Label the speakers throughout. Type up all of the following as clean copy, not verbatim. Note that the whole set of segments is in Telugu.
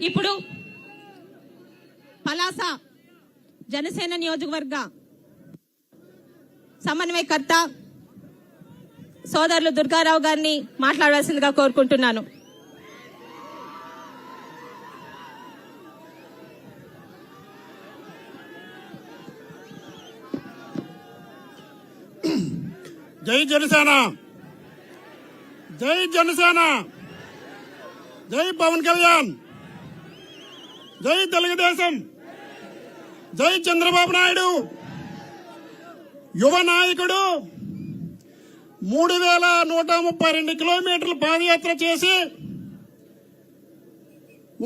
Speaker 1: ఇప్పుడు పలాస జనసేన నియోజకవర్గ సమన్వయకర్త సోదరులు దుర్గారావు గారిని మాట్లాడవలసిందిగా కోరుకుంటున్నాను.
Speaker 2: జై జనసేన, జై జనసేన, జై పవన్ కళ్యాణ్, జై తెలుగుదేశం, జై చంద్రబాబు నాయుడు. యువ నాయకుడు 3132 కిలోమీటర్లు పాదయాత్ర చేసి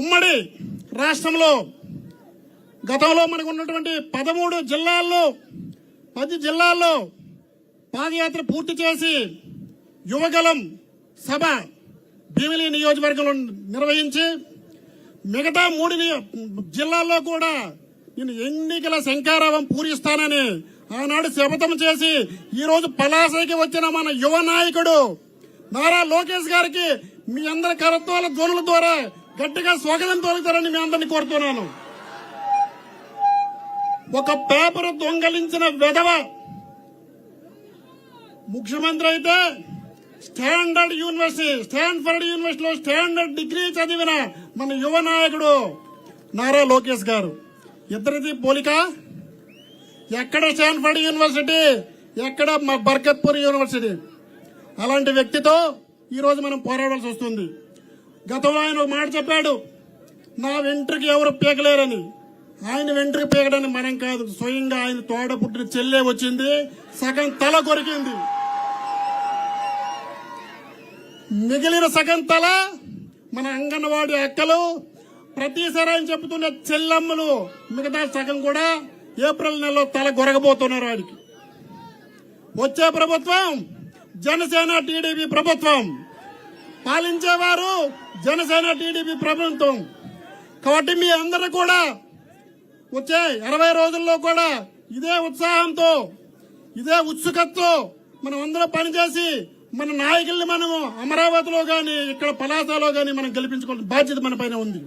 Speaker 2: ఉమ్మడి రాష్ట్రంలో గతంలో మనకు ఉన్నటువంటి 13 జిల్లాల్లో 10 జిల్లాల్లో పాదయాత్ర పూర్తి చేసి యువగలం సభ భీమిలి నియోజకవర్గంలో నిర్వహించి మిగతా 3 జిల్లాల్లో కూడా నేను ఎన్నికల శంఖారావం పూరిస్తానని ఆనాడు శపథం చేసి ఈ రోజు పలాసకి వచ్చిన మన యువ నాయకుడు నారా లోకేష్ గారికి మీ అందరి కరత్వాల ధ్వనుల ద్వారా గట్టిగా స్వాగతం తొలుగుతారని మీ అందరినీ కోరుతున్నాను. ఒక పేపర్ దొంగలించిన వెధవ ముఖ్యమంత్రి అయితే స్టాన్ఫర్డ్ యూనివర్సిటీలో స్టాండర్డ్ డిగ్రీ చదివిన మన యువ నాయకుడు నారా లోకేష్ గారు. ఇద్దరిది పోలిక. ఎక్కడ స్టాన్ఫర్డ్ యూనివర్సిటీ, ఎక్కడ మా బర్కత్పూర్ యూనివర్సిటీ. అలాంటి వ్యక్తితో ఈరోజు మనం పోరాడాల్సి వస్తుంది. గతంలో ఆయన ఒక మాట చెప్పాడు, నా వెంట్రుకి ఎవరు పీకలేరని. ఆయన వెంట్రుకి పీకడానికి మనం కాదు, స్వయంగా ఆయన తోడ పుట్టిన చెల్లె వచ్చింది, సగం తల కొరికింది. మిగిలిన సగం తల మన అంగన్వాడీ అక్కలు, ప్రతిసారి ఆయన చెబుతున్న చెల్లమ్మలు, మిగతా సగం కూడా ఏప్రిల్ నెలలో తల గొరగబోతున్నారు. వాడికి వచ్చే ప్రభుత్వం జనసేన టీడీపీ ప్రభుత్వం, పాలించేవారు జనసేన టీడీపీ ప్రభుత్వం. కాబట్టి మీ అందరూ కూడా వచ్చే 20 రోజుల్లో కూడా ఇదే ఉత్సాహంతో, ఇదే ఉత్సుకతతో మనం అందరం పనిచేసి మన నాయకుల్ని మనము అమరావతిలో గాని ఇక్కడ పలాసలో గాని మనం గెలిపించుకోవాల్సిన బాధ్యత మన పైన ఉంది.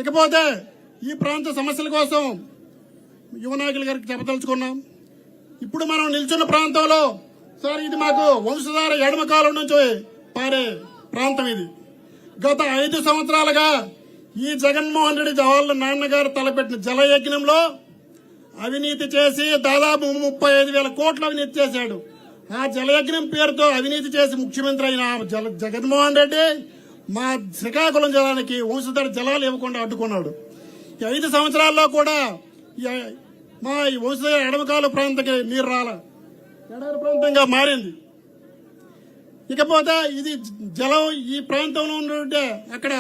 Speaker 2: ఇకపోతే ఈ ప్రాంత సమస్యల కోసం యువ నాయకుల గారికి చెప్పదలుచుకున్నాం. ఇప్పుడు మనం నిల్చున్న ప్రాంతంలో సార్, ఇది మాకు వంశధార ఎడమకాలం నుంచి పారే ప్రాంతం. ఇది గత 5 సంవత్సరాలుగా ఈ జగన్మోహన్ రెడ్డి వాళ్ళ నాన్నగారు తలపెట్టిన జలయజ్ఞంలో అవినీతి చేసి దాదాపు 35,000 కోట్ల అవినీతి చేశాడు. ఆ జలయజ్ఞం పేరుతో అవినీతి చేసి ముఖ్యమంత్రి అయిన జగన్మోహన్ రెడ్డి మా శ్రీకాకుళం జిల్లానికి వంశధార జలాలు ఇవ్వకుండా అడ్డుకున్నాడు. ఈ 5 సంవత్సరాల్లో కూడా మా వంశధార ఎడమకాల ప్రాంతానికి నీరు రాల, ఎడారి ప్రాంతంగా మారింది. ఇకపోతే ఇది జలం ఈ ప్రాంతంలో ఉంటే అక్కడ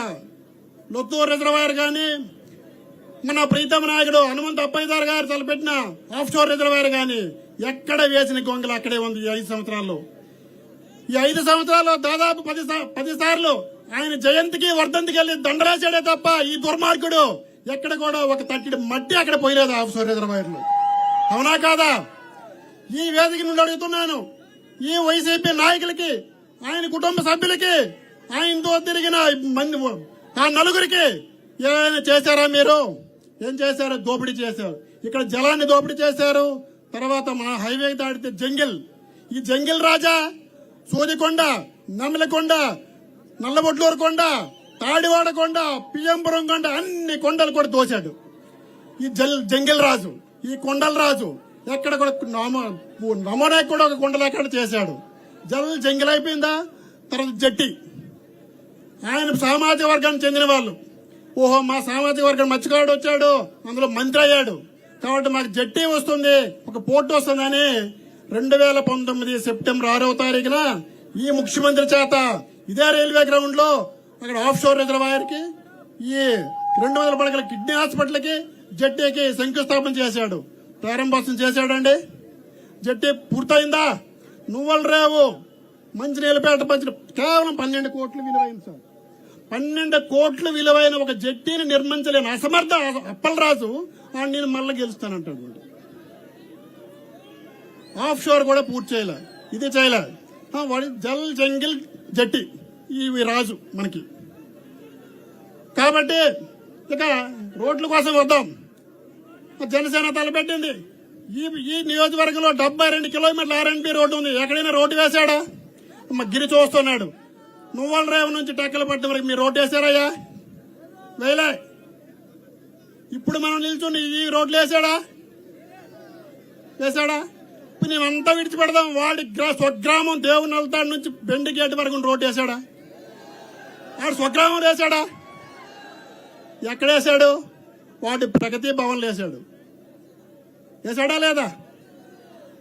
Speaker 2: లొత్తూరు రిజర్వాయర్ గాని, మన ప్రీతమ నాయకుడు హనుమంత్ అప్పయ్యదార్ గారు తలపెట్టిన ఆఫ్షోర్ రిజర్వాయర్ గాని ఎక్కడ వేసిన గొంగలు అక్కడే ఉంది. ఈ 5 సంవత్సరాల్లో, ఈ 5 సంవత్సరాల్లో దాదాపు 10 సార్లు ఆయన జయంతికి వర్ధంతికి వెళ్లి దండరాశాడే తప్ప ఈ దుర్మార్గుడు ఎక్కడ కూడా ఒక తట్టిడి మట్టి అక్కడ పోయలేదు ఆఫ్షోర్ రిజర్వాయర్లు. అవునా కాదా? ఈ వేదిక నుండి అడుగుతున్నాను, ఈ వైసీపీ నాయకులకి, ఆయన కుటుంబ సభ్యులకి, ఆయనతో తిరిగిన మంది ఆ నలుగురికి ఏమైనా చేశారా? మీరు ఏం చేశారు? దోపిడీ చేశారు. ఇక్కడ జలాన్ని దోపిడీ చేశారు. తర్వాత మన హైవే దాటితే జంగిల్, ఈ జంగిల్ రాజా సూదికొండ, నమ్మలకొండ, నల్లబొట్లూరు కొండ, తాడివాడ కొండ, పియ్యంపురం కొండ, అన్ని కొండలు కూడా దోశాడు ఈ జంగిల్ రాజు, ఈ కొండల రాజు. ఎక్కడ కూడా నమోనాకి కూడా ఒక కొండలు ఎక్కడ చేశాడు. జంగిల్ అయిపోయిందా? తర్వాత జట్టి, ఆయన సామాజిక వర్గానికి చెందిన వాళ్ళు. ఓహో, మా సామాజిక వర్గం మత్స్యకారుడు వచ్చాడు, అందులో మంత్రి అయ్యాడు కాబట్టి మాకు జట్టి వస్తుంది, ఒక పోర్టు వస్తుందని 2019 సెప్టెంబర్ 6వ తారీఖున ఈ ముఖ్యమంత్రి చేత ఇదే రైల్వే గ్రౌండ్ లో అక్కడ ఆఫ్షోర్ రిజర్వాయర్ కి, ఈ 200 పడకల కిడ్నీ హాస్పిటల్ కి, జట్టీకి శంకుస్థాపన చేశాడు, ప్రారంభోత్సవం చేశాడండి. జట్టి పూర్తయిందా? నువ్వుల రేవు, మంచినీళ్ళపేట పంచిన కేవలం 12 కోట్లు విలువైంది సార్. 12 కోట్లు విలువైన ఒక జట్టీని నిర్మించలేని అసమర్థ అప్పలరాజు నేను మళ్ళీ గెలుస్తానంటాడు. ఆఫ్ షోర్ కూడా పూర్తి చేయలే, ఇది చేయలే. వాడి జల్ జంగిల్ జట్టి ఇవి రాజు మనకి. కాబట్టి ఇక రోడ్ల కోసం వద్దాం. జనసేన తలపెట్టింది. ఈ నియోజకవర్గంలో 72 కిలోమీటర్ల R&B రోడ్డు ఉంది. ఎక్కడైనా రోడ్డు వేశాడా? గిరి చూస్తున్నాడు. నువ్వుల రేవు నుంచి టెక్కలపట్నం వరకు మీరు రోడ్డు వేశారయ్యా? వేయలే. ఇప్పుడు మనం నిల్చుని ఈ రోడ్లు వేశాడా? ఇప్పుడు మేమంతా విడిచిపెడదాం. వాడి స్వగ్రామం దేవుని వెళ్తాడు నుంచి బెండి గేట్ వరకు రోడ్డు వేశాడా? వాడు స్వగ్రామం వేశాడా? ఎక్కడేశాడు? వాడి ప్రగతి భవన్లు వేశాడా లేదా?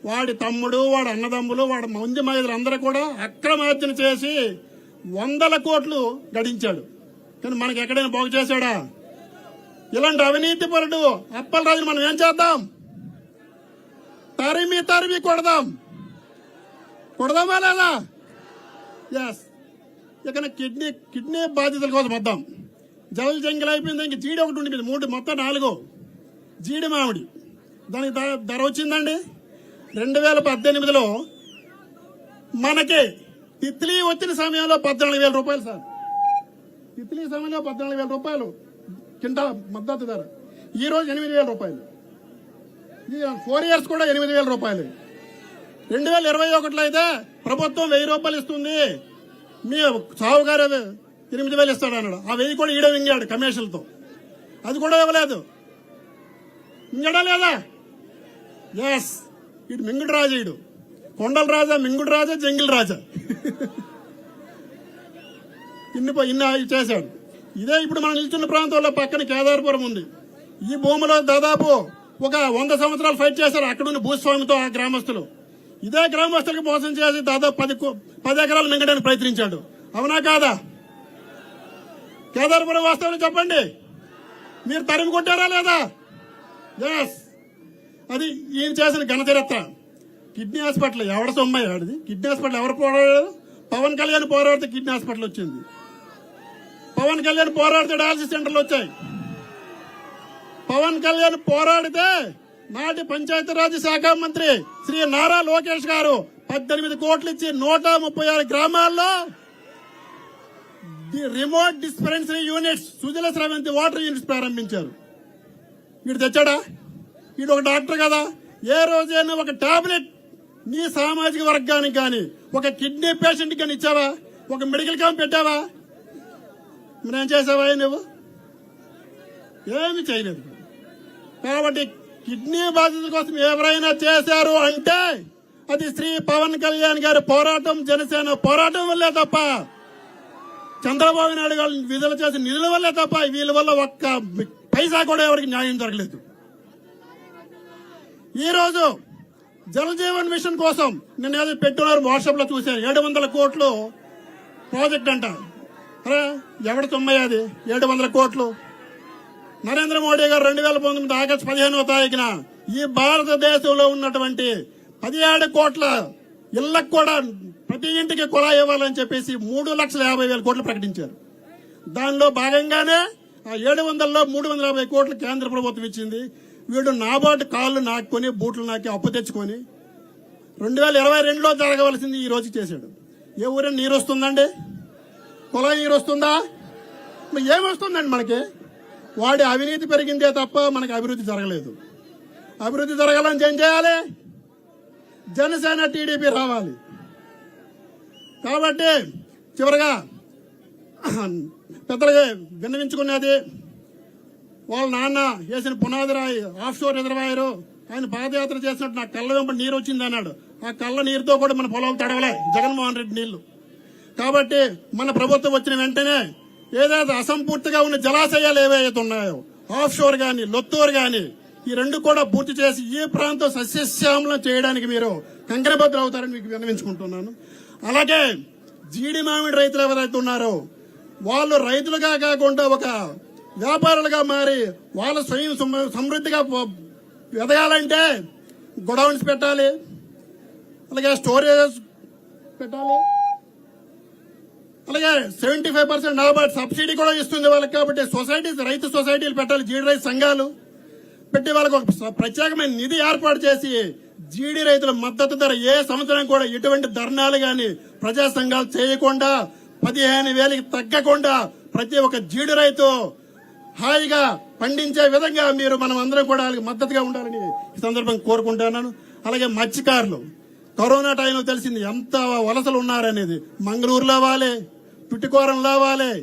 Speaker 2: వాడి తమ్ముడు, వాడి అన్నదమ్ములు, వాడి మంది మైదులు అందరూ కూడా అక్రమార్జన చేసి 100 కోట్లు గడించాడు. కానీ మనకి ఎక్కడైనా బాగు చేశాడా? ఇలాంటి అవినీతి పరుడు అప్పలరాజుని మనం ఏం చేద్దాం? తరిమి కొడదామా లేదా? ఎస్. ఇక కిడ్నీ బాధ్యతల కోసం వద్దాం. జల్ జంగిల్ అయిపోయింది. ఇంక జీడి ఒకటి ఉండిపోయింది. 3 మొత్తం 4 జీడి మామిడి. దానికి ధర వచ్చిందండి 2018లో మనకి తిత్లీ వచ్చిన సమయంలో 14,000 రూపాయలు సార్. తిత్లీ సమయంలో 14,000 రూపాయలు కింటా మద్దతు ధర. ఈ రోజు 8,000 రూపాయలు. 4 ఇయర్స్ కూడా 8,000 రూపాయలు. 2021లో అయితే ప్రభుత్వం 1,000 రూపాయలు ఇస్తుంది. మీ సావుగారు 8,000 ఇస్తాడు అన్నాడు. ఆ 1,000 కూడా ఈడ వింగాడు కమిషన్లతో. అది కూడా ఇవ్వలేదు. ఇంగడా లేదా? ఎస్. ఇటు మింగుడు రాజా, ఇడు కొండల రాజా, మింగుడు రాజా, జంగిల్ రాజా. ఇన్ని చేశాడు. ఇదే ఇప్పుడు మనం నిల్చున్న ప్రాంతంలో పక్కన కేదార్పురం ఉంది. ఈ భూమిలో దాదాపు ఒక 100 సంవత్సరాలు ఫైట్ చేశారు అక్కడున్న భూస్వామితో ఆ గ్రామస్తులు. ఇదే గ్రామస్తులకు మోసం చేసి దాదాపు 10 ఎకరాలు మింగడానికి ప్రయత్నించాడు. అవునా కాదా? కేదార్పురం వాస్తవం చెప్పండి. మీరు తరిమి కొట్టారా లేదా? ఎస్. అది ఈయన చేసిన ఘనచరిత్ర. కిడ్నీ హాస్పిటల్ ఎవడ సొమ్మాయి ఆడిది? కిడ్నీ హాస్పిటల్ ఎవరు పోరాడారు? పవన్ కళ్యాణ్ పోరాడితే కిడ్నీ హాస్పిటల్ వచ్చింది. పవన్ కళ్యాణ్ పోరాడితే డయాలసిస్ సెంటర్లు వచ్చాయి. పవన్ కళ్యాణ్ పోరాడితే నాటి పంచాయతీరాజ్ శాఖ మంత్రి శ్రీ నారా లోకేష్ గారు 18 కోట్లు ఇచ్చి 136 గ్రామాల్లో remote dispensary units, Sujala Sravanthi water units ప్రారంభించారు. వీడు తెచ్చాడా? వీడు ఒక డాక్టర్ కదా. ఏ రోజైనా ఒక టాబ్లెట్ నీ సామాజిక వర్గానికి కానీ, ఒక కిడ్నీ పేషెంట్ కానీ ఇచ్చావా? ఒక మెడికల్ క్యాంప్ పెట్టావా? మరేం చేసావా? నువ్వు ఏమి చేయలేదు. కాబట్టి కిడ్నీ బాధితుల కోసం ఎవరైనా చేశారు అంటే అది శ్రీ పవన్ కళ్యాణ్ గారి పోరాటం, జనసేన పోరాటం వల్లే తప్ప, చంద్రబాబు నాయుడు గారు విడుదల చేసిన నిధుల వల్లే తప్ప వీళ్ళ వల్ల ఒక్క పైసా కూడా ఎవరికి న్యాయం జరగలేదు. ఈ రోజు జల్ జీవన్ మిషన్ కోసం నిన్న ఏదో పెట్టున్నారు, వాట్సాప్ లో చూశాను. 700 కోట్లు ప్రాజెక్ట్ అంట. అరే ఎవడ తొమ్మయ్యాది 700 కోట్లు? నరేంద్ర మోడీ గారు 2019 ఆగస్టు 15వ తారీఖున ఈ భారతదేశంలో ఉన్నటువంటి 17 కోట్ల ఇళ్లకు కూడా ప్రతి ఇంటికి కుళాయి ఇవ్వాలని చెప్పేసి 3,50,000 కోట్లు ప్రకటించారు. దానిలో భాగంగానే ఆ 700లో 350 కోట్లు కేంద్ర ప్రభుత్వం ఇచ్చింది. వీడు నాబార్డు కాళ్ళు నాకుని బూట్లు నాకి అప్పు తెచ్చుకొని 2022లో జరగవలసింది ఈ రోజు చేశాడు. ఏ ఊరైనా నీరు వస్తుందండి? కుళాయి నీరు వస్తుందా? ఏమొస్తుందండి మనకి? వాడి అవినీతి పెరిగిందే తప్ప మనకి అభివృద్ధి జరగలేదు. అభివృద్ధి జరగాలని ఏం చేయాలి? జనసేన టీడీపీ రావాలి. కాబట్టి చివరిగా పెద్దలుగా విన్నవించుకునేది, వాళ్ళ నాన్న వేసిన పునాది రాయి ఆఫ్షోర్ రిజర్వాయరు, ఆయన పాదయాత్ర చేసినట్టు నాకు కళ్ళ వెంబడి నీరు వచ్చింది అన్నాడు. ఆ కళ్ళ నీరుతో కూడా మన పొలం తడవలే జగన్మోహన్ రెడ్డి నీళ్లు. కాబట్టి మన ప్రభుత్వం వచ్చిన వెంటనే ఏదైతే అసంపూర్తిగా ఉన్న జలాశయాలు ఏవైతే ఉన్నాయో, ఆఫ్షోర్ గాని, లొత్తూరు గాని, ఈ 2 కూడా పూర్తి చేసి ఈ ప్రాంతం సస్యశ్యామలం చేయడానికి మీరు కంకణబద్దులు అవుతారని మీకు విన్నవించుకుంటున్నాను. అలాగే జీడి మామిడి రైతులు ఎవరైతే ఉన్నారో వాళ్ళు రైతులుగా కాకుండా ఒక వ్యాపారులుగా మారి వాళ్ళ స్వయం సమృద్ధిగా ఎదగాలంటే గొడౌన్స్ పెట్టాలి, అలాగే స్టోరేజ్ పెట్టాలి, అలాగే 75% నాబార్డ్ సబ్సిడీ కూడా ఇస్తుంది వాళ్ళకి. కాబట్టి రైతు సొసైటీలు పెట్టాలి, జీడి రైతు సంఘాలు పెట్టి వాళ్ళకి ఒక ప్రత్యేకమైన నిధి ఏర్పాటు చేసి జీడి రైతుల మద్దతు ధర ఏ సంవత్సరం కూడా ఎటువంటి ధర్నాలు గాని ప్రజా సంఘాలు చేయకుండా 15,000కి తగ్గకుండా ప్రతి ఒక్క జీడి రైతు హాయిగా పండించే విధంగా మీరు మనం అందరం కూడా వాళ్ళకి మద్దతుగా ఉండాలని ఈ సందర్భంగా కోరుకుంటున్నాను. అలాగే మత్స్యకారులు కరోనా టైంలో తెలిసింది ఎంత వలసలు ఉన్నారనేది. మంగళూరులో వాలే, టుటికోరంలో వాలే,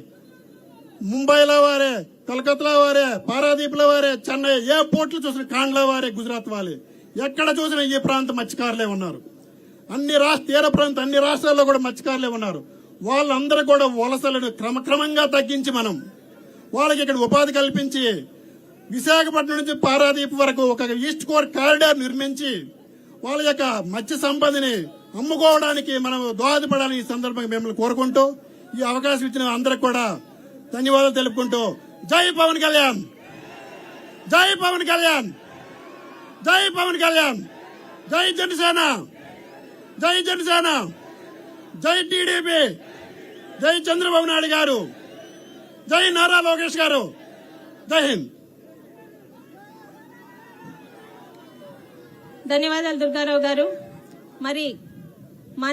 Speaker 2: ముంబైలో వారే, కలకత్తాలో వారే, పారాదీప్లో వారే, చెన్నై ఏ పోర్టులు చూసిన కాండ్లో వారే, గుజరాత్ వాలే, ఎక్కడ చూసినా ఈ ప్రాంత మత్స్యకారులే ఉన్నారు. తీర ప్రాంత అన్ని రాష్ట్రాల్లో కూడా మత్స్యకారులే ఉన్నారు. వాళ్ళందరూ కూడా వలసలను క్రమక్రమంగా తగ్గించి మనం వాళ్ళకి ఇక్కడ ఉపాధి కల్పించి విశాఖపట్నం నుంచి పారాదీప్ వరకు ఒక ఈస్ట్ కోర్ కారిడార్ నిర్మించి వాళ్ళ యొక్క మత్స్య సంపదని అమ్ముకోవడానికి మనం దోహదపడాలని ఈ సందర్భంగా మిమ్మల్ని కోరుకుంటూ ఈ అవకాశం ఇచ్చిన అందరికి కూడా ధన్యవాదాలు తెలుపుకుంటూ జై పవన్ కళ్యాణ్, జై పవన్ కళ్యాణ్, జై పవన్ కళ్యాణ్, జై జనసేన, జై జనసేన, జై టీడీపీ, జై చంద్రబాబు నాయుడు గారు, జై నారా లోకేష్ గారు, జై హింద్.
Speaker 1: ధన్యవాదాలు దుర్గారావు గారు. మరి మా